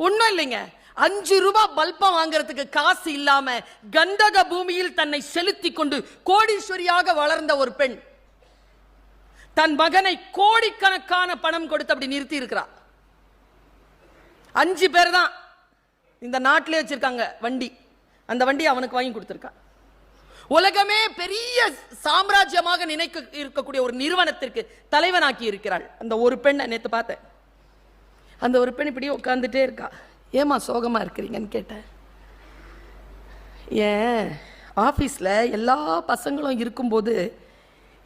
ஒன்னும் இல்லைங்க, 5 ரூபாய் பல்பம் வாங்குறதுக்கு காசு இல்லாம கந்தக பூமியில் தன்னை செலுத்தி கொண்டு கோடீஸ்வரியாக வளர்ந்த ஒரு பெண் தன் மகனை கோடிக்கணக்கான பணம் கொடுத்து அப்படி நிறுத்தி இருக்கிறார். 5 பேர் தான் இந்த நாட்டிலே வச்சிருக்காங்க வண்டி. அந்த வண்டி அவனுக்கு வாங்கி கொடுத்திருக்கா. உலகமே பெரிய சாம்ராஜ்யமாக நினைக்க இருக்கக்கூடிய ஒரு நிறுவனத்திற்கு தலைவனாக்கி இருக்கிறாள் அந்த ஒரு பெண்ணை. நேற்று பார்த்தேன். அந்த ஒரு பெண் இப்படி உட்காந்துட்டே இருக்கா. ஏமா சோகமா இருக்கிறீங்கன்னு கேட்டேன். ஏன் ஆஃபீஸில் எல்லா பசங்களும் இருக்கும்போது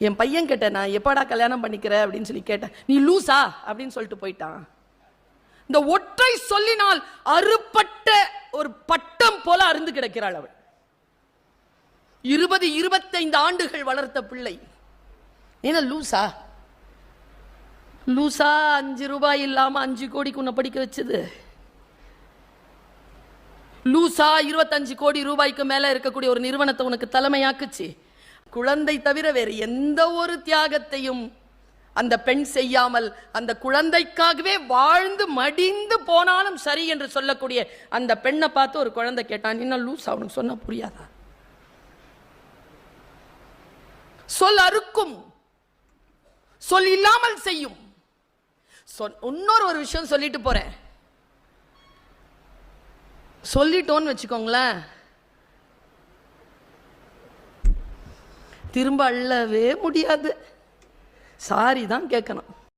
என் பையன் கேட்டேன், நான் எப்படா கல்யாணம் பண்ணிக்கிற அப்படின்னு சொல்லி கேட்டேன். நீ லூசா அப்படின்னு சொல்லிட்டு போயிட்டான். இந்த ஒற்றை சொல்லினால் அறுபட்ட ஒரு பட்டம் போல அருந்து கிடக்கிறாள் அவள். 20-25 ஆண்டுகள் வளர்த்த பிள்ளை. ஏன்னா லூசா லூசா 5 ரூபாய் இல்லாம 5 கோடிக்கு உன்னை படிக்க வச்சது. லூசா 25 கோடி ரூபாய்க்கு மேல இருக்கக்கூடிய ஒரு நிறுவனத்தை உனக்கு தலைமையாக்குச்சு. குழந்தை தவிர வேறு எந்த ஒரு தியாகத்தையும் அந்த பெண் செய்யாமல் அந்த குழந்தைக்காகவே வாழ்ந்து மடிந்து போனாலும் சரி என்று சொல்லக்கூடிய அந்த பெண்ணை பார்த்து ஒரு குழந்தை கேட்டான், என்ன லூசா, அவனுக்கு சொன்னா புரியாதா? சொல் அறுக்கும், சொல் இல்லாமல் செய்யும். இன்னொரு ஒரு விஷயம் சொல்லிட்டு போறேன். சொல்லிட்டோன்னு வச்சுக்கோங்களேன், திரும்ப அள்ளவே முடியாது. சாரி தான் கேட்கணும்.